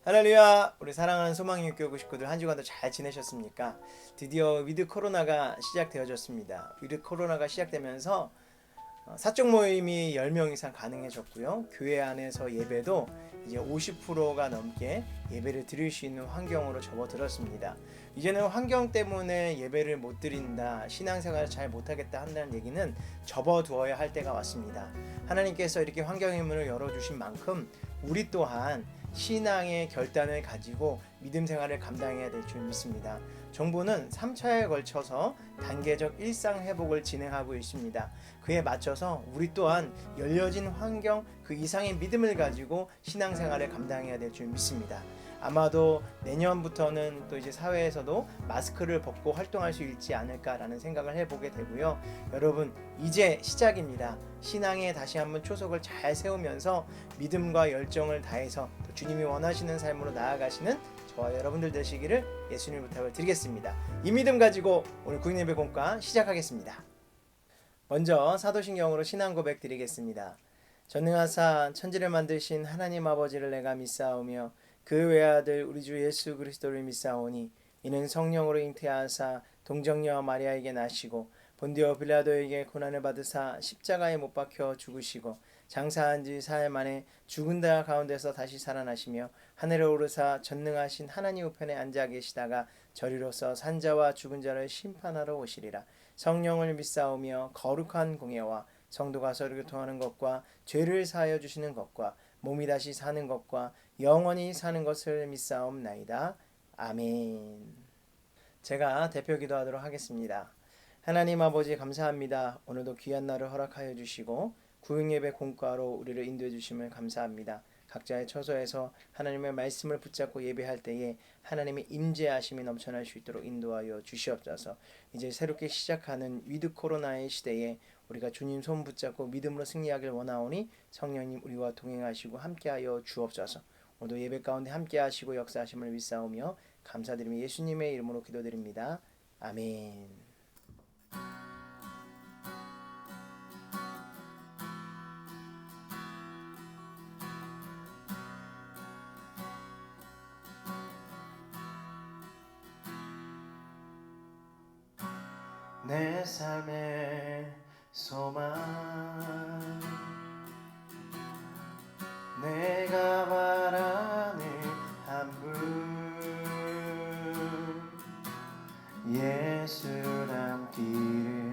할렐루야! 우리 사랑하는 소망유교구 식구들 한 주간도 잘 지내셨습니까? 드디어 위드 코로나가 시작되어졌습니다. 위드 코로나가 시작되면서 사적 모임이 10명 이상 가능해졌고요. 교회 안에서 예배도 이제 50%가 넘게 예배를 드릴 수 있는 환경으로 접어들었습니다. 이제는 환경 때문에 예배를 못 드린다, 신앙생활을 잘 못하겠다 한다는 얘기는 접어두어야 할 때가 왔습니다. 하나님께서 이렇게 환경의 문을 열어주신 만큼 우리 또한 신앙의 결단을 가지고 믿음 생활을 감당해야 될 줄 믿습니다. 정부는 3차에 걸쳐서 단계적 일상 회복을 진행하고 있습니다. 그에 맞춰서 우리 또한 열려진 환경 그 이상의 믿음을 가지고 신앙생활을 감당해야 될 줄 믿습니다. 아마도 내년부터는 또 이제 사회에서도 마스크를 벗고 활동할 수 있지 않을까라는 생각을 해보게 되고요. 여러분, 이제 시작입니다. 신앙에 다시 한번 초석을 잘 세우면서 믿음과 열정을 다해서 또 주님이 원하시는 삶으로 나아가시는 저와 여러분들 되시기를 예수님 부탁을 드리겠습니다. 이 믿음 가지고 오늘 구인예배 공과 시작하겠습니다. 먼저 사도신경으로 신앙 고백 드리겠습니다. 전능하사 천지를 만드신 하나님 아버지를 내가 믿사오며 그 외아들 우리 주 예수 그리스도를 믿사오니 이는 성령으로 잉태하사 동정녀 마리아에게 나시고 본디오 빌라도에게 고난을 받으사 십자가에 못 박혀 죽으시고 장사한 지 사흘 만에 죽은 자 가운데서 다시 살아나시며 하늘에 오르사 전능하신 하나님 우편에 앉아 계시다가 저리로서 산자와 죽은 자를 심판하러 오시리라. 성령을 믿사오며 거룩한 공예와 성도가 서로 교통하는 것과 죄를 사하여 주시는 것과 몸이 다시 사는 것과 영원히 사는 것을 믿사옵나이다. 아멘. 제가 대표 기도하도록 하겠습니다. 하나님 아버지 감사합니다. 오늘도 귀한 날을 허락하여 주시고 구역예배 공과로 우리를 인도해 주심을 감사합니다. 각자의 처소에서 하나님의 말씀을 붙잡고 예배할 때에 하나님의 임재하심이 넘쳐날 수 있도록 인도하여 주시옵소서. 이제 새롭게 시작하는 위드 코로나의 시대에 우리가 주님 손 붙잡고 믿음으로 승리하길 원하오니 성령님 우리와 동행하시고 함께하여 주옵소서. 오늘도 예배 가운데 함께하시고 역사하심을 믿사오며 감사드리며 예수님의 이름으로 기도드립니다. 아멘. 내 삶의 소망 내가 바라는 한 분 예수 닮기를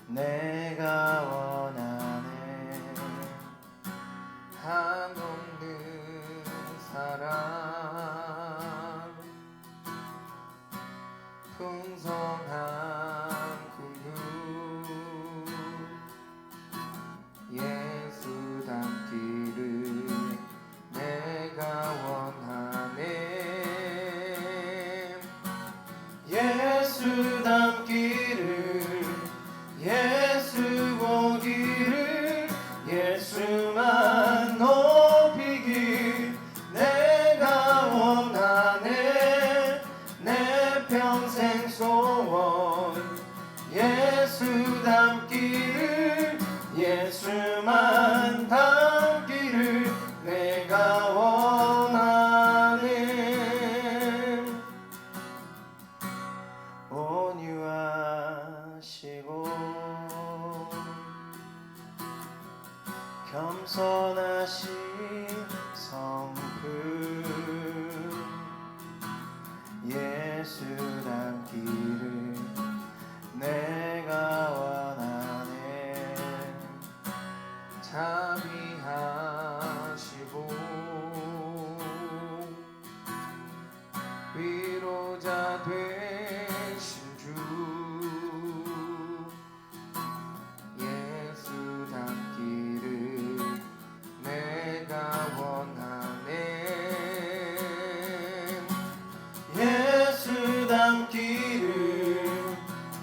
내가 원하네. 한없는 사랑 풍성한 예수 닮기를 내가 원하네. 예수 닮기를 예수 보기를 예수만 높이길 내가 원하네. 내 평생 소원 예수 닮기를 예수만 닮기를 내가 원하네. 온유하시고 겸손하신 성품 예수 닮기를 내가 원하네. 자비하시고 위로자 되신 주 예수 닮기를 내가 원하네. 예수 닮기를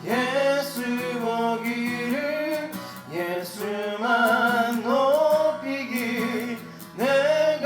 예수 보기를 예수만 높이길 내가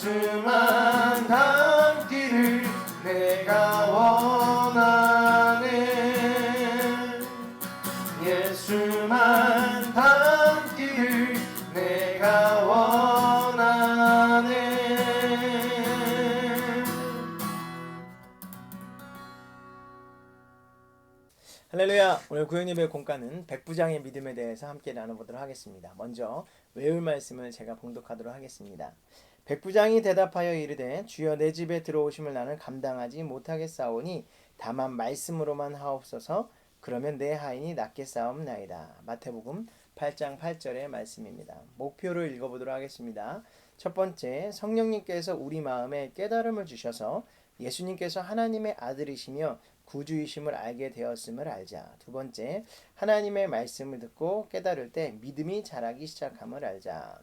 예수만 닮기를 내가 원하네. 예수만 닮기를 내가 원하네. 할렐루야. 오늘 구역예배 공과는 백부장의 믿음에 대해서 함께 나눠보도록 하겠습니다. 먼저 외울 말씀을 제가 봉독하도록 하겠습니다. 백부장이 대답하여 이르되 주여 내 집에 들어오심을 나는 감당하지 못하겠사오니 다만 말씀으로만 하옵소서. 그러면 내 하인이 낫겠사옵나이다. 마태복음 8장 8절의 말씀입니다. 목표를 읽어보도록 하겠습니다. 첫 번째, 성령님께서 우리 마음에 깨달음을 주셔서 예수님께서 하나님의 아들이시며 구주이심을 알게 되었음을 알자. 두 번째, 하나님의 말씀을 듣고 깨달을 때 믿음이 자라기 시작함을 알자.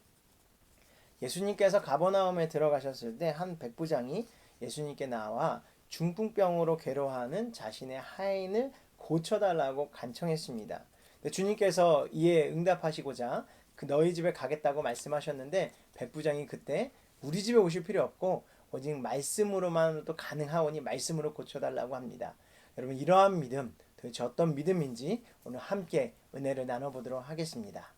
예수님께서 가버나움에 들어가셨을 때 한 백부장이 예수님께 나와 중풍병으로 괴로워하는 자신의 하인을 고쳐달라고 간청했습니다. 주님께서 이에 응답하시고자 그 너희 집에 가겠다고 말씀하셨는데 백부장이 그때 우리 집에 오실 필요 없고 오직 말씀으로만도 가능하오니 말씀으로 고쳐달라고 합니다. 여러분, 이러한 믿음 도대체 어떤 믿음인지 오늘 함께 은혜를 나눠보도록 하겠습니다.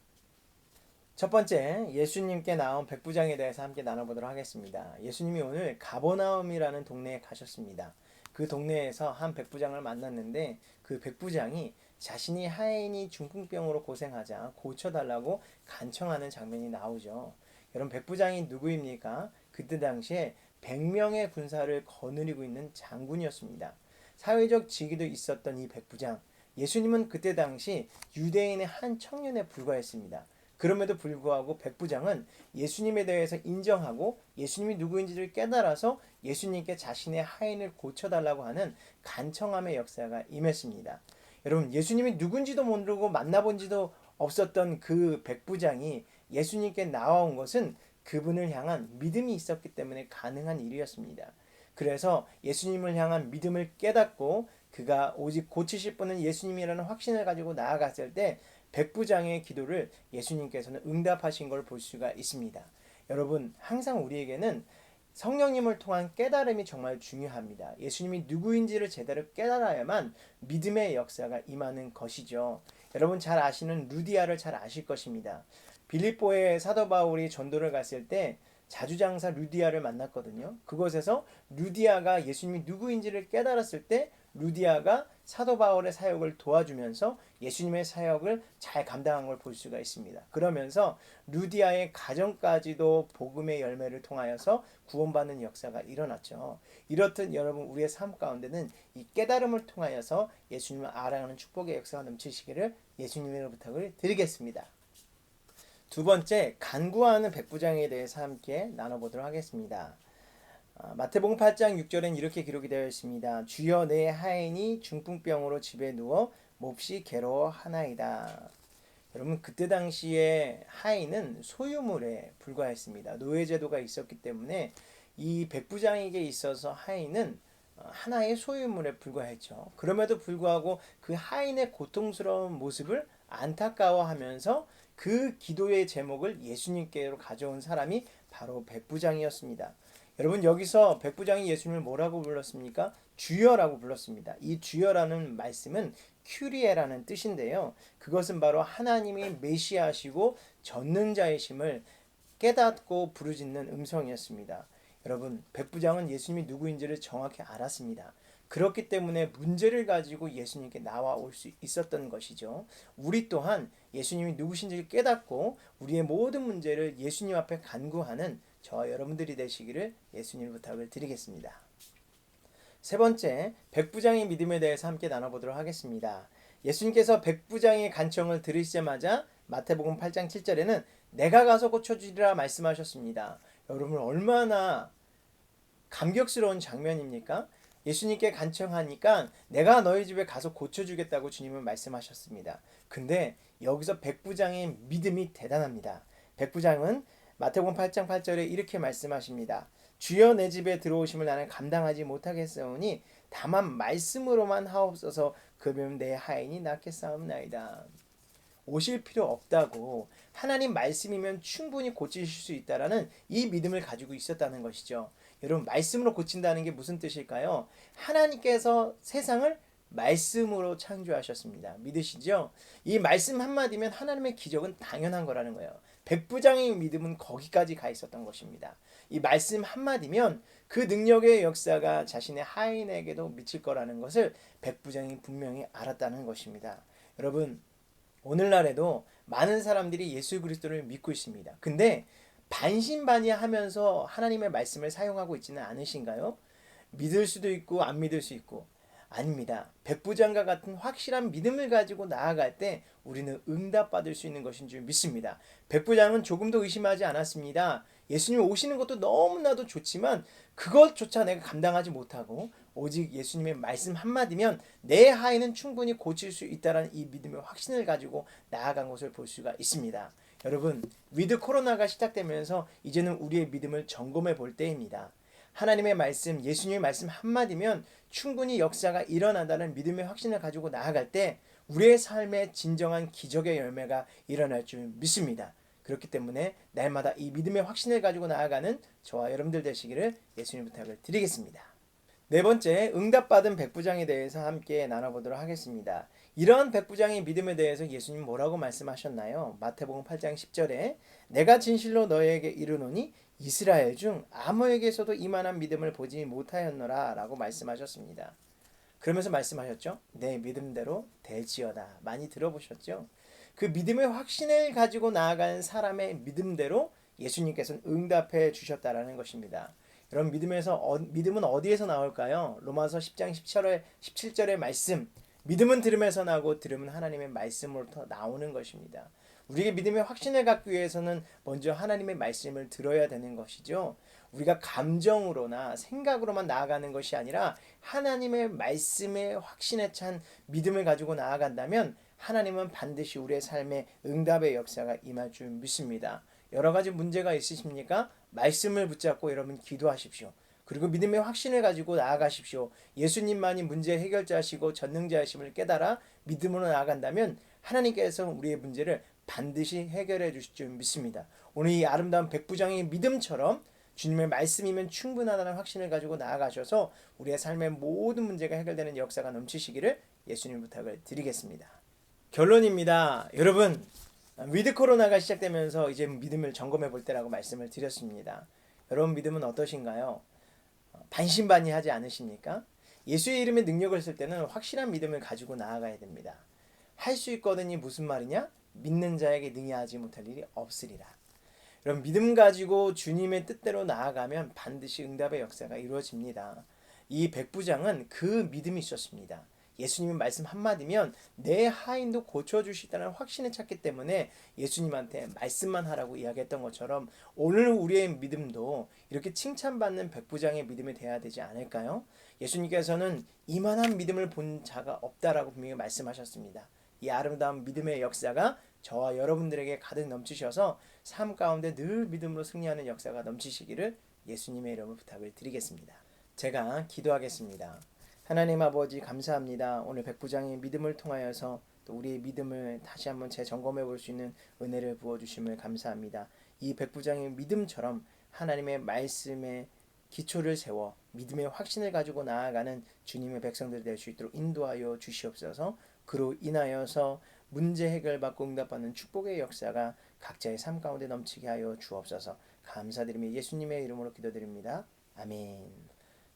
첫 번째, 예수님께 나온 백부장에 대해서 함께 나눠보도록 하겠습니다. 예수님이 오늘 가버나움이라는 동네에 가셨습니다. 그 동네에서 한 백부장을 만났는데 그 백부장이 자신이 하인이 중풍병으로 고생하자 고쳐달라고 간청하는 장면이 나오죠. 여러분, 백부장이 누구입니까? 그때 당시에 100명의 군사를 거느리고 있는 장군이었습니다. 사회적 지위도 있었던 이 백부장, 예수님은 그때 당시 유대인의 한 청년에 불과했습니다. 그럼에도 불구하고 백부장은 예수님에 대해서 인정하고 예수님이 누구인지를 깨달아서 예수님께 자신의 하인을 고쳐달라고 하는 간청함의 역사가 임했습니다. 여러분, 예수님이 누군지도 모르고 만나본 지도 없었던 그 백부장이 예수님께 나와온 것은 그분을 향한 믿음이 있었기 때문에 가능한 일이었습니다. 그래서 예수님을 향한 믿음을 깨닫고 그가 오직 고치실 분은 예수님이라는 확신을 가지고 나아갔을 때 백부장의 기도를 예수님께서는 응답하신 걸 볼 수가 있습니다. 여러분, 항상 우리에게는 성령님을 통한 깨달음이 정말 중요합니다. 예수님이 누구인지를 제대로 깨달아야만 믿음의 역사가 임하는 것이죠. 여러분, 잘 아시는 루디아를 잘 아실 것입니다. 빌립보에 사도 바울이 전도를 갔을 때 자주장사 루디아를 만났거든요. 그곳에서 루디아가 예수님이 누구인지를 깨달았을 때 루디아가 사도 바울의 사역을 도와주면서 예수님의 사역을 잘 감당한 걸 볼 수가 있습니다. 그러면서 루디아의 가정까지도 복음의 열매를 통하여서 구원받는 역사가 일어났죠. 이렇듯 여러분, 우리의 삶 가운데는 이 깨달음을 통하여서 예수님을 알아가는 축복의 역사가 넘치시기를 예수님의 부탁을 드리겠습니다. 두 번째, 간구하는 백부장에 대해서 함께 나눠보도록 하겠습니다. 마태복음 8장 6절엔 이렇게 기록이 되어 있습니다. 주여 내 하인이 중풍병으로 집에 누워 몹시 괴로워하나이다. 여러분, 그때 당시에 하인은 소유물에 불과했습니다. 노예제도가 있었기 때문에 이 백부장에게 있어서 하인은 하나의 소유물에 불과했죠. 그럼에도 불구하고 그 하인의 고통스러운 모습을 안타까워하면서 그 기도의 제목을 예수님께로 가져온 사람이 바로 백부장이었습니다. 여러분, 여기서 백부장이 예수님을 뭐라고 불렀습니까? 주여라고 불렀습니다. 이 주여라는 말씀은 큐리에라는 뜻인데요. 그것은 바로 하나님이 메시아시고 전능자이심을 깨닫고 부르짖는 음성이었습니다. 여러분, 백부장은 예수님이 누구인지를 정확히 알았습니다. 그렇기 때문에 문제를 가지고 예수님께 나와올 수 있었던 것이죠. 우리 또한 예수님이 누구신지를 깨닫고 우리의 모든 문제를 예수님 앞에 간구하는 저와 여러분들이 되시기를 예수님 부탁을 드리겠습니다. 세 번째, 백부장의 믿음에 대해서 함께 나눠보도록 하겠습니다. 예수님께서 백부장의 간청을 들으시자마자 마태복음 8장 7절에는 내가 가서 고쳐주리라 말씀하셨습니다. 여러분, 얼마나 감격스러운 장면입니까? 예수님께 간청하니까 내가 너희 집에 가서 고쳐주겠다고 주님은 말씀하셨습니다. 근데 여기서 백부장의 믿음이 대단합니다. 백부장은 마태복음 8장 8절에 이렇게 말씀하십니다. 주여 내 집에 들어오심을 나는 감당하지 못하겠사오니 다만 말씀으로만 하옵소서. 그러면 내 하인이 낫겠사옵나이다. 오실 필요 없다고, 하나님 말씀이면 충분히 고치실 수 있다라는 이 믿음을 가지고 있었다는 것이죠. 여러분, 말씀으로 고친다는 게 무슨 뜻일까요? 하나님께서 세상을 말씀으로 창조하셨습니다. 믿으시죠? 이 말씀 한마디면 하나님의 기적은 당연한 거라는 거예요. 백부장의 믿음은 거기까지 가 있었던 것입니다. 이 말씀 한마디면 그 능력의 역사가 자신의 하인에게도 미칠 거라는 것을 백부장이 분명히 알았다는 것입니다. 여러분, 오늘날에도 많은 사람들이 예수 그리스도를 믿고 있습니다. 근데 반신반의하면서 하나님의 말씀을 사용하고 있지는 않으신가요? 믿을 수도 있고 안 믿을 수 있고. 아닙니다. 백부장과 같은 확실한 믿음을 가지고 나아갈 때 우리는 응답받을 수 있는 것인 줄 믿습니다. 백부장은 조금도 의심하지 않았습니다. 예수님 오시는 것도 너무나도 좋지만 그것조차 내가 감당하지 못하고 오직 예수님의 말씀 한마디면 내 하인은 충분히 고칠 수 있다는 이 믿음의 확신을 가지고 나아간 것을 볼 수가 있습니다. 여러분, 위드 코로나가 시작되면서 이제는 우리의 믿음을 점검해 볼 때입니다. 하나님의 말씀, 예수님의 말씀 한마디면 충분히 역사가 일어난다는 믿음의 확신을 가지고 나아갈 때 우리의 삶에 진정한 기적의 열매가 일어날 줄 믿습니다. 그렇기 때문에 날마다 이 믿음의 확신을 가지고 나아가는 저와 여러분들 되시기를 예수님 부탁을 드리겠습니다. 네 번째, 응답받은 백부장에 대해서 함께 나눠보도록 하겠습니다. 이러한 백부장의 믿음에 대해서 예수님 뭐라고 말씀하셨나요? 마태복음 8장 10절에 내가 진실로 너희에게 이르노니 이스라엘 중 아무에게서도 이만한 믿음을 보지 못하였노라 라고 말씀하셨습니다. 그러면서 말씀하셨죠? 내 믿음대로 될지어다. 많이 들어보셨죠? 그 믿음의 확신을 가지고 나아가는 사람의 믿음대로 예수님께서는 응답해 주셨다라는 것입니다. 여러분, 믿음은 어디에서 나올까요? 로마서 10장 17절의 말씀. 믿음은 들음에서 나고 들음은 하나님의 말씀으로부터 나오는 것입니다. 우리에게 믿음의 확신을 갖기 위해서는 먼저 하나님의 말씀을 들어야 되는 것이죠. 우리가 감정으로나 생각으로만 나아가는 것이 아니라 하나님의 말씀에 확신에 찬 믿음을 가지고 나아간다면 하나님은 반드시 우리의 삶에 응답의 역사가 임할 줄 믿습니다. 여러 가지 문제가 있으십니까? 말씀을 붙잡고 여러분 기도하십시오. 그리고 믿음의 확신을 가지고 나아가십시오. 예수님만이 문제 해결자시고 전능자이심을 깨달아 믿음으로 나아간다면 하나님께서 우리의 문제를 반드시 해결해 주실 줄 믿습니다. 오늘 이 아름다운 백부장의 믿음처럼 주님의 말씀이면 충분하다는 확신을 가지고 나아가셔서 우리의 삶의 모든 문제가 해결되는 역사가 넘치시기를 예수님 부탁을 드리겠습니다. 결론입니다. 여러분, 위드 코로나가 시작되면서 이제 믿음을 점검해 볼 때라고 말씀을 드렸습니다. 여러분, 믿음은 어떠신가요? 반신반의하지 않으십니까? 예수의 이름의 능력을 쓸 때는 확실한 믿음을 가지고 나아가야 됩니다. 할 수 있거든이 무슨 말이냐? 믿는 자에게 능히 하지 못할 일이 없으리라. 여러분, 믿음 가지고 주님의 뜻대로 나아가면 반드시 응답의 역사가 이루어집니다. 이 백부장은 그 믿음이 있었습니다. 예수님의 말씀 한마디면 내 하인도 고쳐주시다는 확신을 찾기 때문에 예수님한테 말씀만 하라고 이야기했던 것처럼 오늘 우리의 믿음도 이렇게 칭찬받는 백부장의 믿음이 되어야 되지 않을까요? 예수님께서는 이만한 믿음을 본 자가 없다라고 분명히 말씀하셨습니다. 이 아름다운 믿음의 역사가 저와 여러분들에게 가득 넘치셔서 삶 가운데 늘 믿음으로 승리하는 역사가 넘치시기를 예수님의 이름으로 부탁을 드리겠습니다. 제가 기도하겠습니다. 하나님 아버지, 감사합니다. 오늘 백부장의 믿음을 통하여서 또 우리의 믿음을 다시 한번 재점검해 볼 수 있는 은혜를 부어주심을 감사합니다. 이 백부장의 믿음처럼 하나님의 말씀에 기초를 세워 믿음의 확신을 가지고 나아가는 주님의 백성들 될 수 있도록 인도하여 주시옵소서. 그로 인하여서 문제 해결받고 응답받는 축복의 역사가 각자의 삶 가운데 넘치게 하여 주옵소서. 감사드리며 예수님의 이름으로 기도드립니다. 아멘.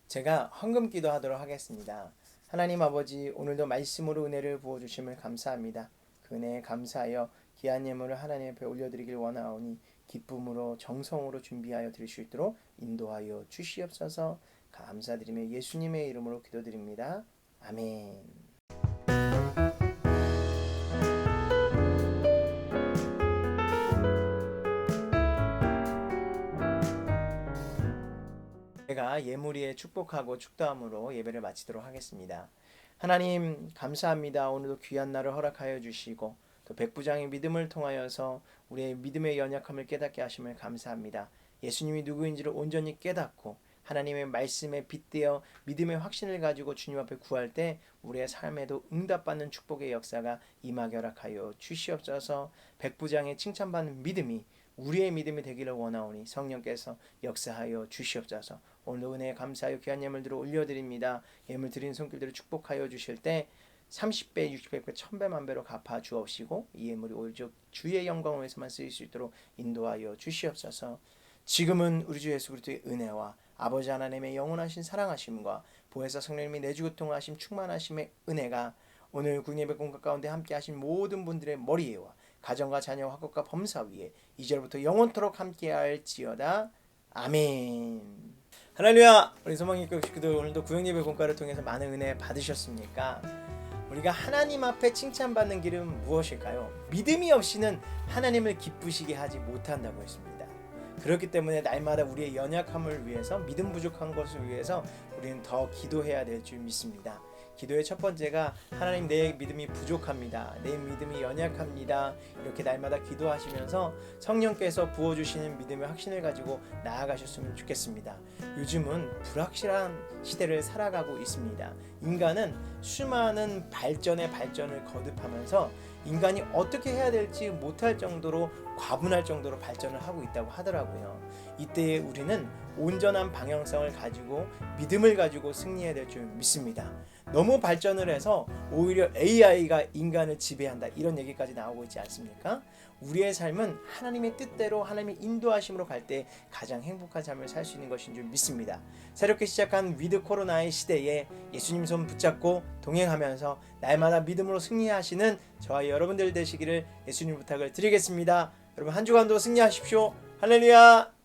제가 헌금 기도하도록 하겠습니다. 하나님 아버지, 오늘도 말씀으로 은혜를 부어주심을 감사합니다. 그 은혜에 감사하여 귀한 예물을 하나님 앞에 올려드리길 원하오니 기쁨으로 정성으로 준비하여 드릴 수 있도록 인도하여 주시옵소서. 감사드리며 예수님의 이름으로 기도드립니다. 아멘. 제가 예물이에 축복하고 축도함으로 예배를 마치도록 하겠습니다. 하나님 감사합니다. 오늘도 귀한 날을 허락하여 주시고 또 백부장의 믿음을 통하여서 우리의 믿음의 연약함을 깨닫게 하심을 감사합니다. 예수님이 누구인지를 온전히 깨닫고 하나님의 말씀에 빗대어 믿음의 확신을 가지고 주님 앞에 구할 때 우리의 삶에도 응답받는 축복의 역사가 임하게 허락하여 주시옵소서. 백부장의 칭찬받는 믿음이 우리의 믿음이 되기를 원하오니 성령께서 역사하여 주시옵소서. 오늘 은혜에 감사하여 귀한 예물들을 올려드립니다. 예물 드린 손길들을 축복하여 주실 때 30배, 60배, 1000배, 만배로 갚아 주옵시고 이 예물이 오직 주의 영광을 위해서만 쓰일 수 있도록 인도하여 주시옵소서. 지금은 우리 주 예수 그리스도의 은혜와 아버지 하나님의 영원하신 사랑하심과 보혜사 성령님이 내주 교통하심 충만하심의 은혜가 오늘 국예배 공각 가운데 함께 하신 모든 분들의 머리에와 가정과 자녀 학업과 범사 위에 이제부터 영원토록 함께할지어다. 아멘. 할렐루야. 우리 소망교회 식구들 오늘도 구역예배 공과를 통해서 많은 은혜 받으셨습니까? 우리가 하나님 앞에 칭찬받는 길은 무엇일까요? 믿음이 없이는 하나님을 기쁘시게 하지 못한다고 했습니다. 그렇기 때문에 날마다 우리의 연약함을 위해서 믿음 부족한 것을 위해서 우리는 더 기도해야 될 줄 믿습니다. 기도의 첫 번째가 하나님 내 믿음이 부족합니다. 내 믿음이 연약합니다. 이렇게 날마다 기도하시면서 성령께서 부어주시는 믿음의 확신을 가지고 나아가셨으면 좋겠습니다. 요즘은 불확실한 시대를 살아가고 있습니다. 인간은 수많은 발전의 발전을 거듭하면서 인간이 어떻게 해야 될지 못할 정도로 과분할 정도로 발전을 하고 있다고 하더라고요. 이때에 우리는 온전한 방향성을 가지고 믿음을 가지고 승리해야 될 줄 믿습니다. 너무 발전을 해서 오히려 AI가 인간을 지배한다 이런 얘기까지 나오고 있지 않습니까? 우리의 삶은 하나님의 뜻대로 하나님의 인도하심으로 갈 때 가장 행복한 삶을 살 수 있는 것인 줄 믿습니다. 새롭게 시작한 위드 코로나의 시대에 예수님 손 붙잡고 동행하면서 날마다 믿음으로 승리하시는 저와 여러분들 되시기를 예수님 부탁을 드리겠습니다. 여러분 한 주간도 승리하십시오. 할렐루야.